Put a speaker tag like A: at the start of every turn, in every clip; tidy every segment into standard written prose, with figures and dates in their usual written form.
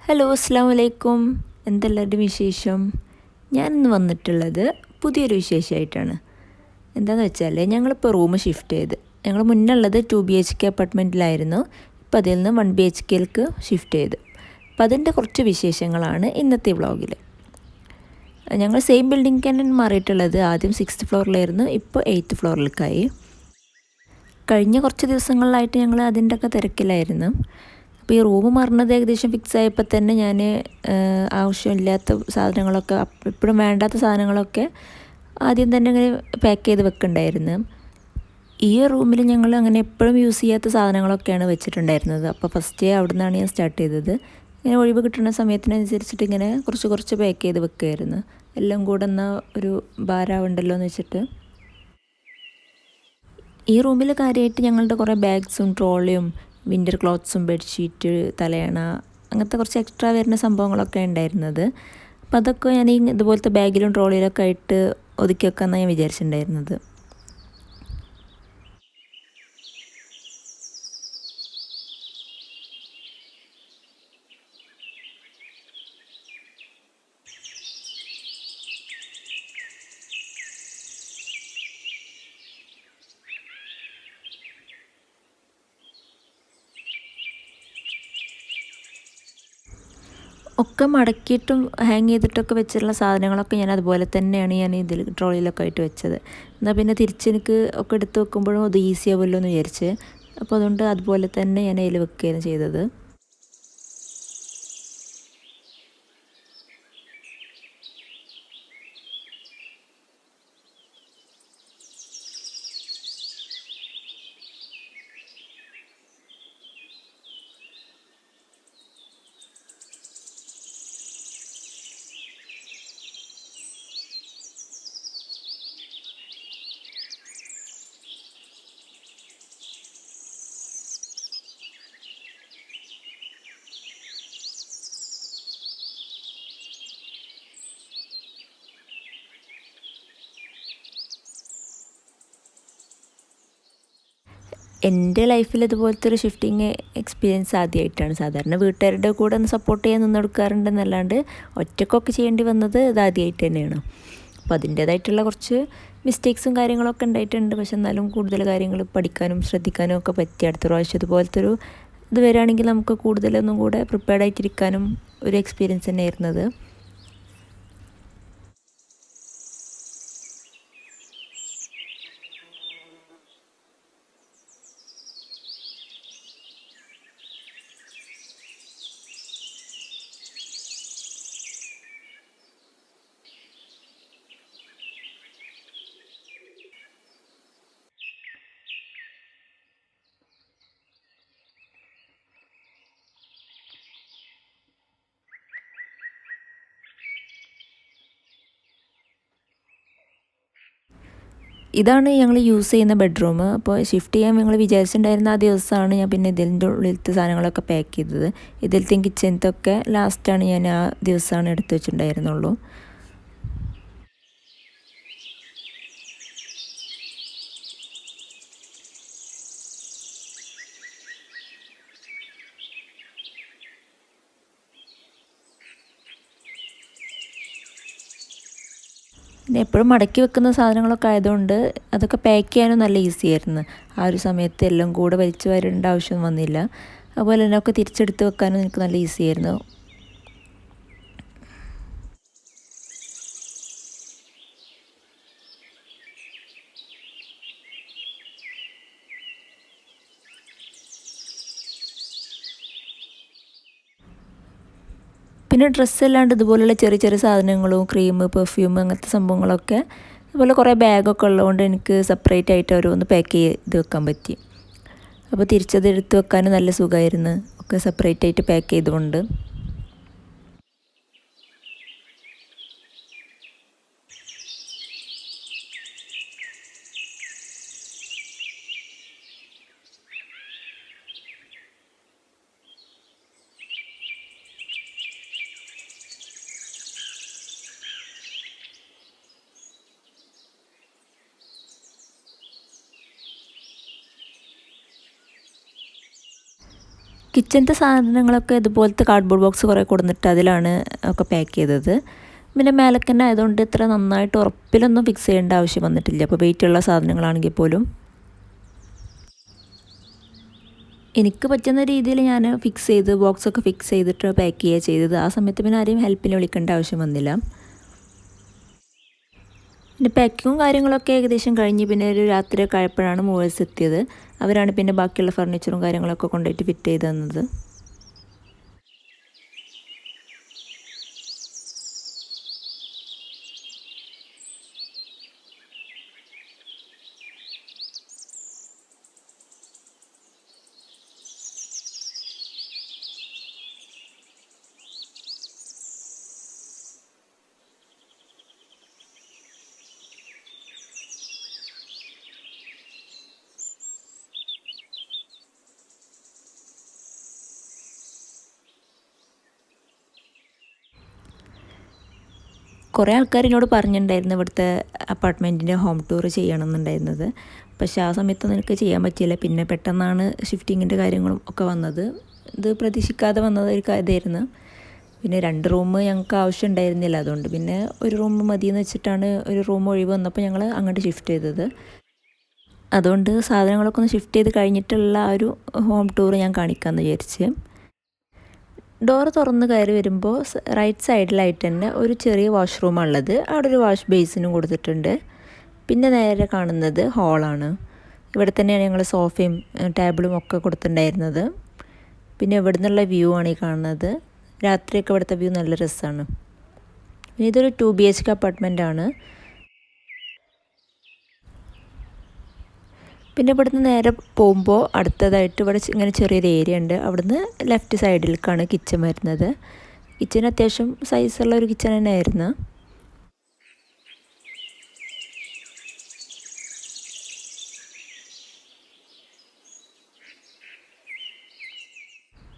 A: Hello അസ്സാം വലൈക്കും. എന്തെല്ലാവരുടെ വിശേഷം? ഞാനിന്ന് വന്നിട്ടുള്ളത് പുതിയൊരു വിശേഷമായിട്ടാണ്. എന്താണെന്ന് വെച്ചാൽ ഞങ്ങളിപ്പോൾ റൂം ഷിഫ്റ്റ് ചെയ്ത് ഞങ്ങൾ മുന്നുള്ളത് 2 BHK അപ്പാർട്ട്മെൻറ്റിലായിരുന്നു. ഇപ്പോൾ അതിൽ നിന്ന് 1 BHKയിലേക്ക് ഷിഫ്റ്റ് ചെയ്ത്. അപ്പോൾ അതിൻ്റെ കുറച്ച് വിശേഷങ്ങളാണ് ഇന്നത്തെ വ്ളോഗിൽ. ഞങ്ങൾ സെയിം ബിൽഡിംഗ് തന്നെ മാറിയിട്ടുള്ളത്. ആദ്യം 6th ഫ്ലോറിലായിരുന്നു, ഇപ്പോൾ 8th ഫ്ലോറിലേക്കായി. കഴിഞ്ഞ കുറച്ച് ദിവസങ്ങളിലായിട്ട് ഞങ്ങൾ അതിൻ്റെയൊക്കെ തിരക്കിലായിരുന്നു. അപ്പോൾ ഈ റൂം മാറുന്നത് ഏകദേശം ഫിക്സ് ആയപ്പോൾ തന്നെ ഞാൻ ആവശ്യമില്ലാത്ത സാധനങ്ങളൊക്കെ, എപ്പോഴും വേണ്ടാത്ത സാധനങ്ങളൊക്കെ ആദ്യം തന്നെ അങ്ങനെ പാക്ക് ചെയ്ത് വെക്കുന്നുണ്ടായിരുന്നു. ഈ റൂമിൽ ഞങ്ങൾ അങ്ങനെ എപ്പോഴും യൂസ് ചെയ്യാത്ത സാധനങ്ങളൊക്കെയാണ് വെച്ചിട്ടുണ്ടായിരുന്നത്. അപ്പോൾ ഫസ്റ്റ് അവിടെ നിന്നാണ് ഞാൻ സ്റ്റാർട്ട് ചെയ്തത്. ഇങ്ങനെ ഒഴിവ് കിട്ടുന്ന സമയത്തിനനുസരിച്ചിട്ട് ഇങ്ങനെ കുറച്ച് കുറച്ച് പാക്ക് ചെയ്ത് വെക്കുമായിരുന്നു. എല്ലാം കൂടെ എന്നാൽ ഒരു ഭാരമുണ്ടല്ലോ എന്ന് വെച്ചിട്ട്. ഈ റൂമിൽ കാര്യമായിട്ട് ഞങ്ങളുടെ കുറേ ബാഗ്സും ട്രോളിയും വിൻ്റർ ക്ലോത്ത്സും ബെഡ്ഷീറ്റ് തലയണ അങ്ങനത്തെ കുറച്ച് എക്സ്ട്രാ വരുന്ന സംഭവങ്ങളൊക്കെ ഉണ്ടായിരുന്നത്. അപ്പോൾ അതൊക്കെ ഞാൻ ഈ ഇതുപോലത്തെ ബാഗിലും ട്രോളിയിലൊക്കെ ആയിട്ട് ഒതുക്കി വെക്കാമെന്നാണ് ഞാൻ വിചാരിച്ചിട്ടുണ്ടായിരുന്നത്. ഒക്കെ മടക്കിയിട്ടും ഹാങ് ചെയ്തിട്ടൊക്കെ വെച്ചിട്ടുള്ള സാധനങ്ങളൊക്കെ ഞാൻ അതുപോലെ തന്നെയാണ് ഞാൻ ഇതിൽ ട്രോളിയിലൊക്കെ ആയിട്ട് വെച്ചത്. എന്നാൽ പിന്നെ തിരിച്ചെനിക്ക് ഒക്കെ എടുത്ത് വെക്കുമ്പോഴും അത് ഈസി ആവുമല്ലോ എന്ന് വിചാരിച്ച്, അപ്പോൾ അതുകൊണ്ട് അതുപോലെ തന്നെ ഞാൻ അതിൽ വെക്കുകയാണ് ചെയ്തത്. എൻ്റെ ലൈഫിൽ ഇതുപോലത്തെ ഒരു ഷിഫ്റ്റിങ് എക്സ്പീരിയൻസ് ആദ്യമായിട്ടാണ്. സാധാരണ വീട്ടുകാരുടെ കൂടെ ഒന്ന് സപ്പോർട്ട് ചെയ്യാൻ നിന്ന് കൊടുക്കാറുണ്ടെന്നല്ലാണ്ട് ഒറ്റക്കൊക്കെ ചെയ്യേണ്ടി വന്നത് ഇത് ആദ്യമായിട്ട് തന്നെയാണ്. അപ്പോൾ അതിൻ്റേതായിട്ടുള്ള കുറച്ച് മിസ്റ്റേക്സും കാര്യങ്ങളൊക്കെ ഉണ്ടായിട്ടുണ്ട്. പക്ഷെ എന്നാലും കൂടുതൽ കാര്യങ്ങൾ പഠിക്കാനും ശ്രദ്ധിക്കാനും ഒക്കെ പറ്റി. അടുത്ത പ്രാവശ്യം ഇതുപോലത്തെ ഒരു ഇത് വരികയാണെങ്കിൽ നമുക്ക് കൂടുതലൊന്നും കൂടെ പ്രിപ്പയർഡ് ആയിട്ടിരിക്കാനും ഒരു എക്സ്പീരിയൻസ് തന്നെയായിരുന്നത്. ഇതാണ് ഞങ്ങൾ യൂസ് ചെയ്യുന്ന ബെഡ്റൂം. അപ്പോൾ ഷിഫ്റ്റ് ചെയ്യാൻ ഞങ്ങൾ വിചാരിച്ചിട്ടുണ്ടായിരുന്ന ആ ദിവസമാണ് ഞാൻ പിന്നെ ഇതിൻ്റെ ഉള്ളിലത്തെ സാധനങ്ങളൊക്കെ പാക്ക് ചെയ്തത്. ഇതിലത്തെ കിച്ചണത്തൊക്കെ ലാസ്റ്റാണ് ഞാൻ ആ ദിവസമാണ് എടുത്ത് വെച്ചിട്ടുണ്ടായിരുന്നുള്ളൂ. പിന്നെ എപ്പോഴും മടക്കി വെക്കുന്ന സാധനങ്ങളൊക്കെ ആയതുകൊണ്ട് അതൊക്കെ പാക്ക് ചെയ്യാനും നല്ല ഈസി ആയിരുന്നു. ആ ഒരു സമയത്ത് എല്ലാം കൂടെ വലിച്ചു വരേണ്ട ആവശ്യം വന്നില്ല. അതുപോലെ തന്നെ ഒക്കെ തിരിച്ചെടുത്ത് വെക്കാനും എനിക്ക് നല്ല ഈസി ആയിരുന്നു. പിന്നെ ഡ്രസ്സ് അല്ലാണ്ട് ഇതുപോലുള്ള ചെറിയ ചെറിയ സാധനങ്ങളും ക്രീം പെർഫ്യൂം അങ്ങനത്തെ സംഭവങ്ങളൊക്കെ അതുപോലെ കുറേ ബാഗൊക്കെ ഉള്ളതുകൊണ്ട് എനിക്ക് സെപ്പറേറ്റ് ആയിട്ട് ഓരോന്ന് പാക്ക് ചെയ്ത് വെക്കാൻ പറ്റി. അപ്പോൾ തിരിച്ചത് എടുത്ത് വെക്കാനും നല്ല സുഖമായിരുന്നു, ഒക്കെ സെപ്പറേറ്റ് ആയിട്ട് പാക്ക് ചെയ്തുകൊണ്ട്. കിച്ചണത്തെ സാധനങ്ങളൊക്കെ ഇതുപോലത്തെ കാർഡ്ബോർഡ് ബോക്സ് കുറേ കൊടുത്തിട്ട് അതിലാണ് ഒക്കെ പാക്ക് ചെയ്തത്. പിന്നെ മേലക്ക് തന്നെ ആയതുകൊണ്ട് ഇത്ര നന്നായിട്ട് ഉറപ്പിലൊന്നും ഫിക്സ് ചെയ്യേണ്ട ആവശ്യം വന്നിട്ടില്ല. അപ്പോൾ വെയിറ്റുള്ള സാധനങ്ങളാണെങ്കിൽ പോലും എനിക്ക് പറ്റുന്ന രീതിയിൽ ഞാൻ ഫിക്സ് ചെയ്ത് ബോക്സൊക്കെ ഫിക്സ് ചെയ്തിട്ട് പാക്ക് ചെയ്യുക ചെയ്തത്. ആ സമയത്ത് പിന്നെ ആരെയും ഹെൽപ്പിന് വിളിക്കേണ്ട ആവശ്യം വന്നില്ല. പിന്നെ പാക്കിങ്ങും കാര്യങ്ങളൊക്കെ ഏകദേശം കഴിഞ്ഞ് പിന്നെ ഒരു രാത്രിയൊക്കെ ആയപ്പോഴാണ് മൂവേഴ്സ് എത്തിയത്. അവരാണ് പിന്നെ ബാക്കിയുള്ള ഫർണിച്ചറും കാര്യങ്ങളൊക്കെ കൊണ്ടുപോയിട്ട് ഫിറ്റ് ചെയ്ത് തന്നത്. കുറേ ആൾക്കാർ എന്നോട് പറഞ്ഞിട്ടുണ്ടായിരുന്നു ഇവിടുത്തെ അപ്പാർട്ട്മെൻറ്റിൻ്റെ ഹോം ടൂർ ചെയ്യണമെന്നുണ്ടായിരുന്നത്. പക്ഷേ ആ സമയത്തൊന്നും എനിക്ക് ചെയ്യാൻ പറ്റിയില്ല. പിന്നെ പെട്ടെന്നാണ് ഷിഫ്റ്റിങ്ങിൻ്റെ കാര്യങ്ങളും ഒക്കെ വന്നത്. ഇത് പ്രതീക്ഷിക്കാതെ വന്നത് ഒരു ഇതായിരുന്നു. പിന്നെ 2 റൂം ഞങ്ങൾക്ക് ആവശ്യം ഉണ്ടായിരുന്നില്ല. അതുകൊണ്ട് പിന്നെ ഒരു റൂം മതിയെന്ന് വെച്ചിട്ടാണ് ഒരു റൂം ഒഴിവ് വന്നപ്പോൾ ഞങ്ങൾ അങ്ങോട്ട് ഷിഫ്റ്റ് ചെയ്തത്. അതുകൊണ്ട് സാധനങ്ങളൊക്കെ ഒന്ന് ഷിഫ്റ്റ് ചെയ്ത് കഴിഞ്ഞിട്ടുള്ള ആ ഒരു ഹോം ടൂർ ഞാൻ കാണിക്കാമെന്ന് വിചാരിച്ച്. ഡോറ് തുറന്ന് കയറി വരുമ്പോൾ റൈറ്റ് സൈഡിലായിട്ട് തന്നെ ഒരു ചെറിയ വാഷ്റൂമാണുള്ളത്. അവിടെ ഒരു വാഷ് ബേസിനും കൊടുത്തിട്ടുണ്ട്. പിന്നെ നേരെ കാണുന്നത് ഹാളാണ്. ഇവിടെ തന്നെയാണ് ഞങ്ങൾ സോഫയും ടേബിളും ഒക്കെ കൊടുത്തിട്ടുണ്ടായിരുന്നത്. പിന്നെ ഇവിടെ നിന്നുള്ള വ്യൂ ആണ് ഈ കാണുന്നത്. രാത്രിയൊക്കെ ഇവിടുത്തെ വ്യൂ നല്ല രസമാണ്. പിന്നെ ഇതൊരു 2 BHK അപ്പാർട്ട്മെൻറ്റാണ്. പിന്നെ ഇവിടുന്ന് നേരെ പോകുമ്പോൾ അടുത്തതായിട്ട് ഇവിടെ ഇങ്ങനെ ചെറിയൊരു ഏരിയ ഉണ്ട്. അവിടുന്ന് ലെഫ്റ്റ് സൈഡിലേക്കാണ് കിച്ചൺ വരുന്നത്. കിച്ചൺ അത്യാവശ്യം സൈസുള്ള ഒരു കിച്ചൺ തന്നെ ആയിരുന്നു.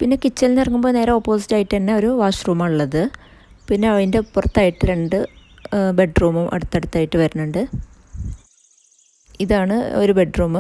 A: പിന്നെ കിച്ചണിൽ നിന്ന് ഇറങ്ങുമ്പോൾ നേരെ ഓപ്പോസിറ്റ് ആയിട്ട് തന്നെ ഒരു വാഷ്റൂമാണ് ഉള്ളത്. പിന്നെ അതിൻ്റെ പുറത്തായിട്ട് 2 ബെഡ്റൂമും അടുത്തടുത്തായിട്ട് വരുന്നുണ്ട്. ഇതാണ് ഒരു ബെഡ്റൂം.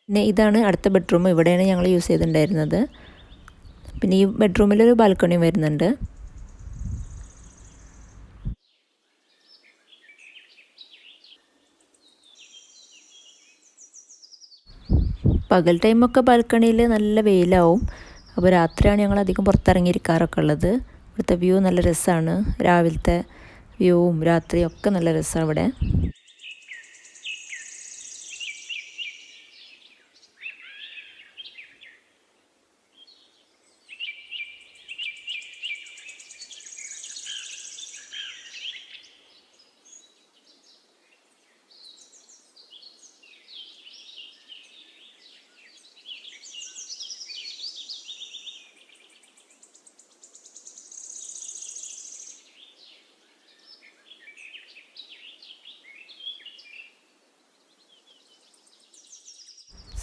A: പിന്നെ ഇതാണ് അടുത്ത ബെഡ്റൂം. ഇവിടെയാണ് ഞങ്ങൾ യൂസ് ചെയ്തിട്ടുണ്ടായിരുന്നത്. പിന്നെ ഈ ബെഡ്റൂമിലൊരു ബാൽക്കണിയും വരുന്നുണ്ട്. പകൽ ടൈമൊക്കെ ബാൽക്കണിയിൽ നല്ല വെയിലാവും. അപ്പോൾ രാത്രിയാണ് ഞങ്ങൾ അധികം പുറത്തിറങ്ങിയിരിക്കാറൊക്കെ ഉള്ളത്. ഇവിടുത്തെ വ്യൂ നല്ല രസമാണ്. രാവിലത്തെ വ്യൂവും രാത്രിയും ഒക്കെ നല്ല രസമാണ് ഇവിടെ.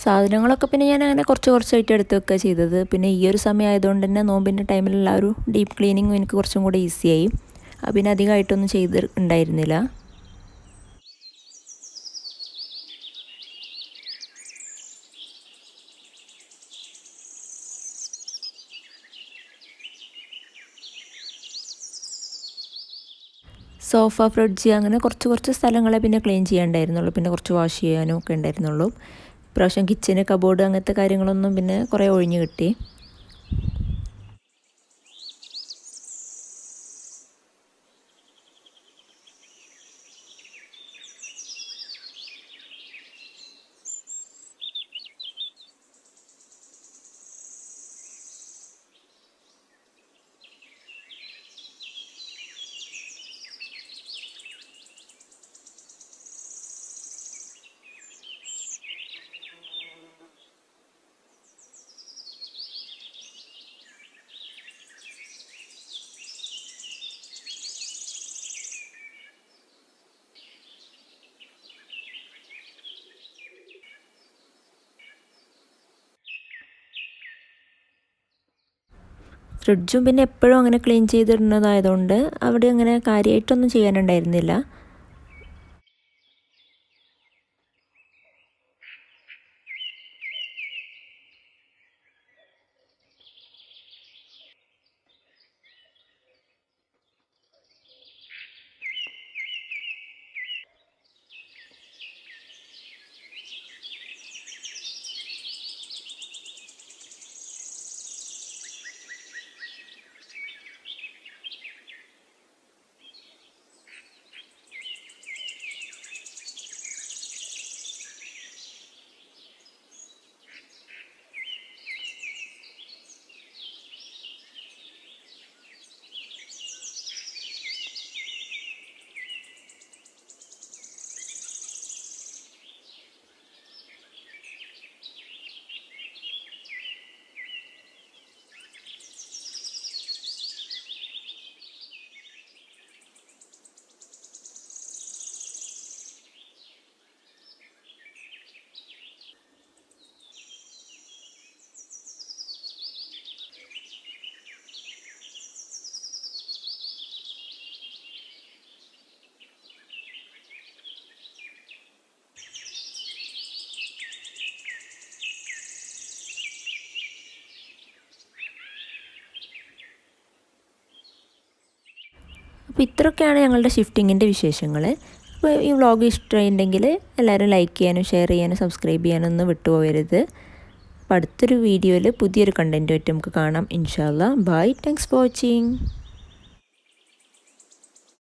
A: സാധനങ്ങളൊക്കെ പിന്നെ ഞാൻ അങ്ങനെ കുറച്ചായിട്ട് എടുത്ത് വെക്കുക ചെയ്തത്. പിന്നെ ഈ ഒരു സമയം ആയതുകൊണ്ട് തന്നെ നോമ്പിൻ്റെ ടൈമിലുള്ള ഒരു ഡീപ്പ് ക്ലീനിങ്ങും എനിക്ക് കുറച്ചും കൂടെ ഈസിയായി. പിന്നെ അധികമായിട്ടൊന്നും ചെയ്തിട്ടുണ്ടായിരുന്നില്ല. സോഫ, ഫ്രിഡ്ജ് അങ്ങനെ കുറച്ച് സ്ഥലങ്ങളെ പിന്നെ ക്ലീൻ ചെയ്യാണ്ടായിരുന്നുള്ളൂ. പിന്നെ കുറച്ച് വാഷ് ചെയ്യാനും ഒക്കെ ഉണ്ടായിരുന്നുള്ളൂ. ഇപ്രാവശ്യം കിച്ചന്, കബോർഡ് അങ്ങനത്തെ കാര്യങ്ങളൊന്നും പിന്നെ കുറേ ഒഴിഞ്ഞു കിട്ടി. ഫ്രിഡ്ജും പിന്നെ എപ്പോഴും അങ്ങനെ ക്ലീൻ ചെയ്തിടുന്നതായതുകൊണ്ട് അവിടെ അങ്ങനെ കാര്യമായിട്ടൊന്നും ചെയ്യാനുണ്ടായിരുന്നില്ല. അപ്പോൾ ഇത്രയൊക്കെയാണ് ഞങ്ങളുടെ ഷിഫ്റ്റിങ്ങിൻ്റെ വിശേഷങ്ങൾ. അപ്പോൾ ഈ വ്ളോഗ് ഇഷ്ടമായിട്ടുണ്ടെങ്കിൽ എല്ലാവരും ലൈക്ക് ചെയ്യാനും ഷെയർ ചെയ്യാനും സബ്സ്ക്രൈബ് ചെയ്യാനും ഒന്നും വിട്ടുപോകരുത്. അപ്പോൾ അടുത്തൊരു വീഡിയോയിൽ പുതിയൊരു കണ്ടൻറ്റുമായിട്ട് നമുക്ക് കാണാം ഇൻഷാ അല്ലാ. Bye, thanks for watching.